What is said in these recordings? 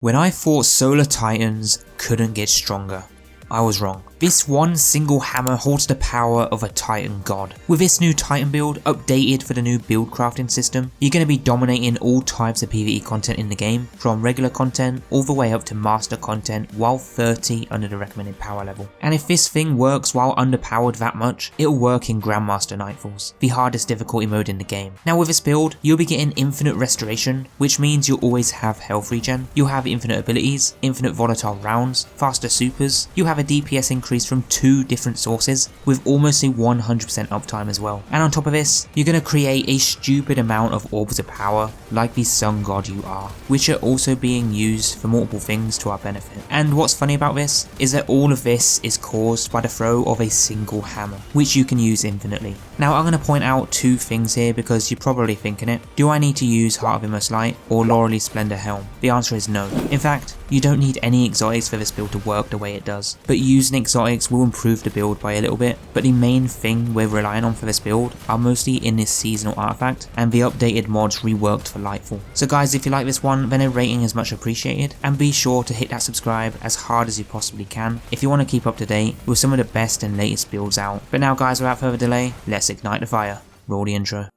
When I thought Solar Titans couldn't get stronger, I was wrong. This one single hammer holds the power of a Titan god. With this new Titan build updated for the new build crafting system, you're going to be dominating all types of PvE content in the game, from regular content all the way up to master content while 30 under the recommended power level. And if this thing works while underpowered that much, it'll work in Grandmaster Nightfalls, the hardest difficulty mode in the game. Now with this build, you'll be getting infinite restoration, which means you'll always have health regen, you'll have infinite abilities, infinite volatile rounds, faster supers, you'll have a DPS increase from 2 different sources with almost a 100% uptime as well. And on top of this, you're going to create a stupid amount of orbs of power like the sun god you are, which are also being used for multiple things to our benefit. And what's funny about this is that all of this is caused by the throw of a single hammer, which you can use infinitely. Now I'm going to point out 2 things here because you're probably thinking it. Do I need to use Heart of Inmost Light or Loreley Splendor Helm? The answer is no. In fact, you don't need any exotics for this build to work the way it does, but using exotics will improve the build by a little bit, but the main thing we're relying on for this build are mostly in this seasonal artifact and the updated mods reworked for Lightfall. So guys, if you like this one, then a rating is much appreciated, and be sure to hit that subscribe as hard as you possibly can if you want to keep up to date with some of the best and latest builds out. But now guys, without further delay, let's ignite the fire. Roll the intro.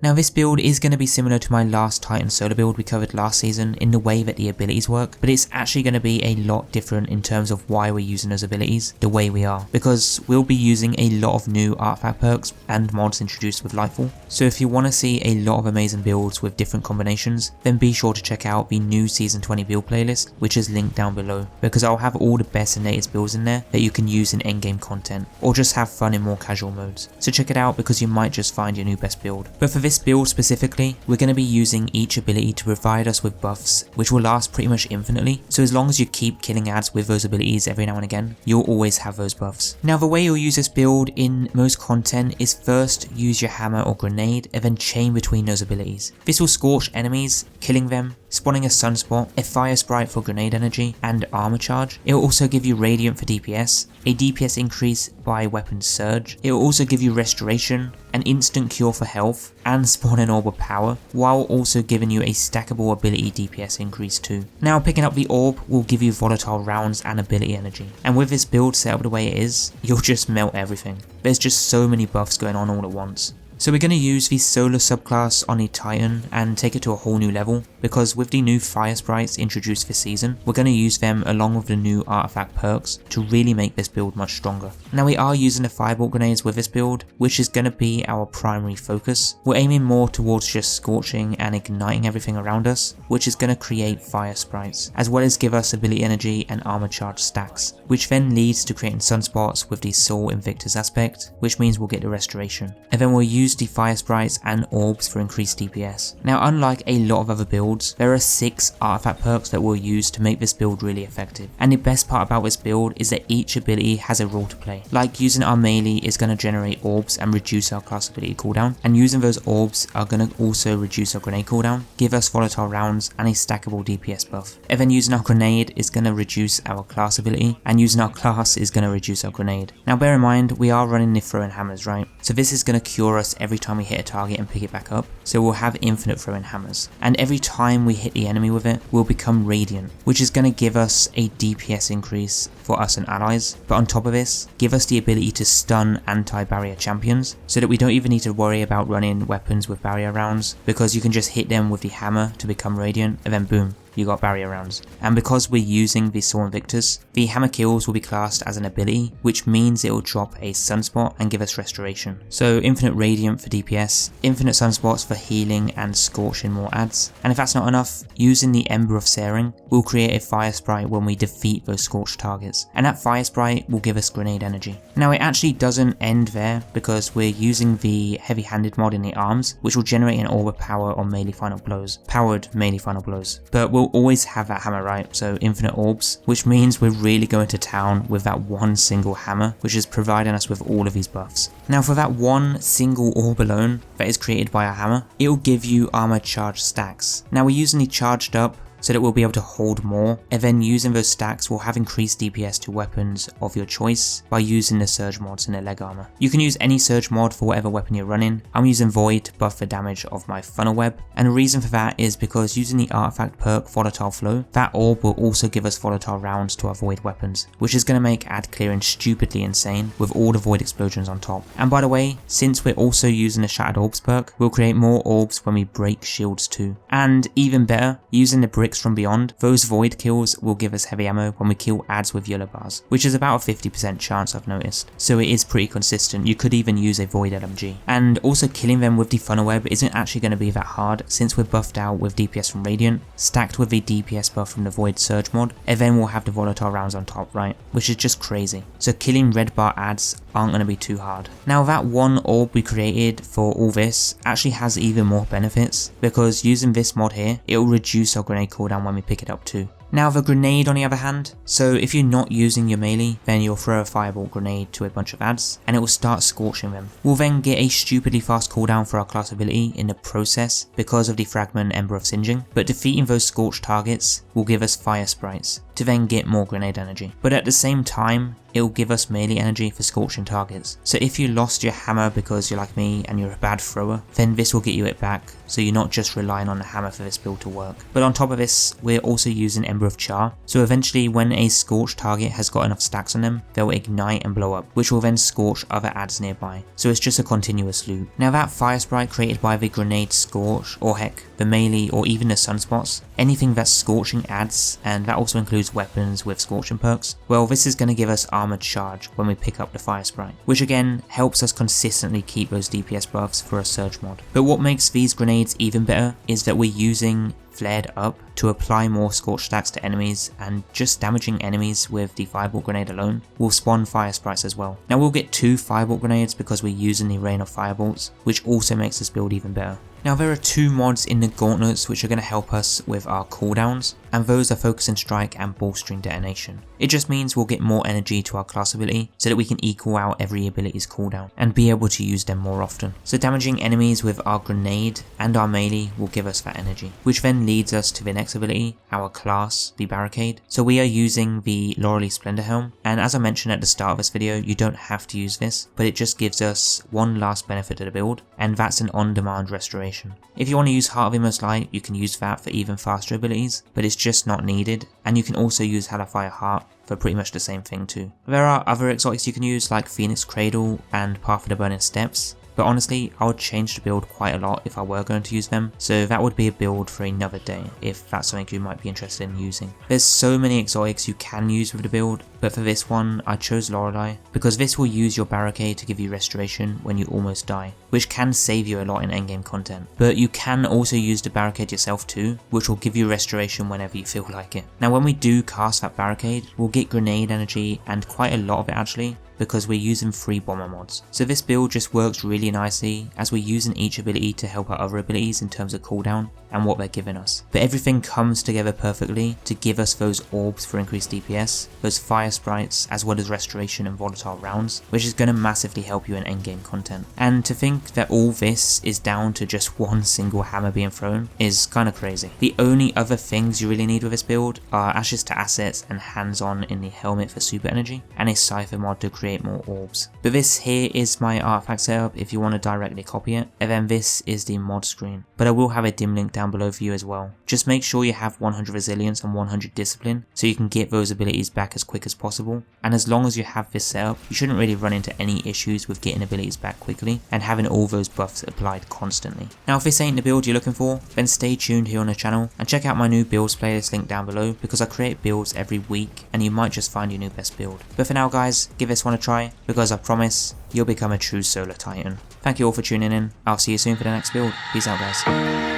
Now this build is going to be similar to my last Titan solo build we covered last season in the way that the abilities work, but it's actually going to be a lot different in terms of why we're using those abilities the way we are, because we'll be using a lot of new artifact perks and mods introduced with Lightfall. So if you want to see a lot of amazing builds with different combinations, then be sure to check out the new season 20 build playlist, which is linked down below, because I'll have all the best and latest builds in there that you can use in endgame content or just have fun in more casual modes. So check it out because you might just find your new best build. But for this build specifically, we're going to be using each ability to provide us with buffs which will last pretty much infinitely, so as long as you keep killing ads with those abilities every now and again, you'll always have those buffs. Now the way you'll use this build in most content is first use your hammer or grenade and then chain between those abilities. This will scorch enemies, killing them, spawning a sunspot, a fire sprite for grenade energy, and armor charge. It will also give you radiant for DPS, a DPS increase by weapon surge. It will also give you restoration, an instant cure for health, and spawn an orb of power, while also giving you a stackable ability DPS increase too. Now picking up the orb will give you volatile rounds and ability energy. And with this build set up the way it is, you'll just melt everything. There's just so many buffs going on all at once. So we're going to use the solar subclass on the Titan and take it to a whole new level, because with the new fire sprites introduced this season, we're going to use them along with the new artifact perks to really make this build much stronger. Now we are using the firebolt grenades with this build, which is going to be our primary focus. We're aiming more towards just scorching and igniting everything around us, which is going to create fire sprites, as well as give us ability energy and armor charge stacks, which then leads to creating sunspots with the Soul Invictus aspect, which means we'll get the restoration. And then we'll use the fire sprites and orbs for increased DPS. Now unlike a lot of other builds, there are 6 artifact perks that we'll use to make this build really effective. And the best part about this build is that each ability has a role to play. Like using our melee is going to generate orbs and reduce our class ability cooldown, and using those orbs are going to also reduce our grenade cooldown, give us volatile rounds and a stackable DPS buff. And then using our grenade is going to reduce our class ability, and using our class is going to reduce our grenade. Now bear in mind, we are running the throwing hammers, right? So this is going to cure us every time we hit a target and pick it back up, so we'll have infinite throwing hammers, and every time we hit the enemy with it, we'll become radiant, which is going to give us a DPS increase for us and allies, but on top of this, give us the ability to stun anti-barrier champions, so that we don't even need to worry about running weapons with barrier rounds, because you can just hit them with the hammer to become radiant, and then boom, you got barrier rounds. And because we're using the Soul Invictus, the hammer kills will be classed as an ability, which means it will drop a sunspot and give us restoration. So infinite radiant for DPS, infinite sunspots for healing and scorching more ads. And if that's not enough, using the Ember of Searing will create a fire sprite when we defeat those scorched targets, and that fire sprite will give us grenade energy. Now it actually doesn't end there, because we're using the heavy-handed mod in the arms, which will generate an orb of power on melee final blows, powered melee final blows, but we'll always have that hammer, right? So infinite orbs, which means we're really going to town with that one single hammer, which is providing us with all of these buffs. Now for that one single orb alone that is created by our hammer, it will give you armor charge stacks. Now we're using the charged up so that we'll be able to hold more, and then using those stacks will have increased DPS to weapons of your choice by using the surge mods in the leg armor. You can use any surge mod for whatever weapon you're running. I'm using Void to buff the damage of my funnel web, and the reason for that is because using the artifact perk Volatile Flow, that orb will also give us volatile rounds to our Void weapons, which is going to make ad clearing stupidly insane with all the Void explosions on top. And by the way, since we're also using the Shattered Orbs perk, we'll create more orbs when we break shields too. And even better, using the bricks from beyond, those Void kills will give us heavy ammo when we kill ads with yellow bars, which is about a 50% chance I've noticed. So it is pretty consistent. You could even use a Void LMG. And also killing them with the funnel web isn't actually going to be that hard since we're buffed out with DPS from Radiant, stacked with the DPS buff from the Void Surge mod, and then we'll have the volatile rounds on top, right? Which is just crazy. So killing red bar ads aren't going to be too hard. Now that one orb we created for all this actually has even more benefits, because using this mod here, it will reduce our grenade cooldown when we pick it up too. Now the grenade on the other hand, so if you're not using your melee, then you'll throw a firebolt grenade to a bunch of ads and it will start scorching them. We'll then get a stupidly fast cooldown for our class ability in the process because of the fragment Ember of Singeing, but defeating those scorched targets will give us fire sprites to then get more grenade energy. But at the same time, it will give us melee energy for scorching targets. So if you lost your hammer because you're like me and you're a bad thrower, then this will get you it back, so you're not just relying on the hammer for this build to work. But on top of this, we're also using Ember of Char, so eventually when a scorched target has got enough stacks on them, they'll ignite and blow up, which will then scorch other ads nearby. So it's just a continuous loop. Now that fire sprite created by the grenade scorch, or heck, the melee or even the sunspots, anything that's scorching ads, and that also includes weapons with scorching perks, well this is going to give us armored charge when we pick up the fire sprite, which again helps us consistently keep those DPS buffs for a surge mod. But what makes these grenades even better is that we're using Flared Up to apply more scorch stacks to enemies, and just damaging enemies with the firebolt grenade alone will spawn fire sprites as well. Now we'll get 2 firebolt grenades because we're using the Rain of Firebolts, which also makes this build even better. Now there are 2 mods in the gauntlets which are going to help us with our cooldowns, and those are Focusing Strike and Ballstring Detonation. It just means we'll get more energy to our class ability so that we can equal out every ability's cooldown and be able to use them more often. So damaging enemies with our grenade and our melee will give us that energy, which then leads us to the next ability, our class, the Barricade. So we are using the Loreley Splendor Helm, and as I mentioned at the start of this video, you don't have to use this, but it just gives us one last benefit to the build, and that's an on-demand restoration. If you want to use Heart of Inmost Light, you can use that for even faster abilities, but it's just not needed, and you can also use Hallowfire Heart for pretty much the same thing too. There are other exotics you can use like Phoenix Cradle and Path of the Burning Steps, but honestly I would change the build quite a lot if I were going to use them, so that would be a build for another day if that's something you might be interested in using. There's so many exotics you can use with the build, but for this one I chose Loreley because this will use your Barricade to give you restoration when you almost die, which can save you a lot in endgame content. But you can also use the Barricade yourself too, which will give you restoration whenever you feel like it. Now when we do cast that Barricade, we'll get grenade energy, and quite a lot of it actually, because we're using 3 bomber mods. So this build just works really nicely as we're using each ability to help our other abilities in terms of cooldown and what they're giving us. But everything comes together perfectly to give us those orbs for increased DPS, those fire sprites, as well as restoration and volatile rounds, which is going to massively help you in endgame content. And to think that all this is down to just one single hammer being thrown is kind of crazy. The only other things you really need with this build are Ashes to Assets and hands-on in the helmet for super energy, and a Cypher mod to create more orbs. But this here is my artifact setup if you want to directly copy it, and then this is the mod screen. But I will have a dim link down below for you as well. Just make sure you have 100 resilience and 100 discipline so you can get those abilities back as quick as possible, and as long as you have this setup you shouldn't really run into any issues with getting abilities back quickly and having all those buffs applied constantly. Now if this ain't the build you're looking for, then stay tuned here on the channel and check out my new builds playlist link down below, because I create builds every week and you might just find your new best build. But for now guys, give this one a try, because I promise you'll become a true solar titan. Thank you all for tuning in. I'll see you soon for the next build. Peace out guys.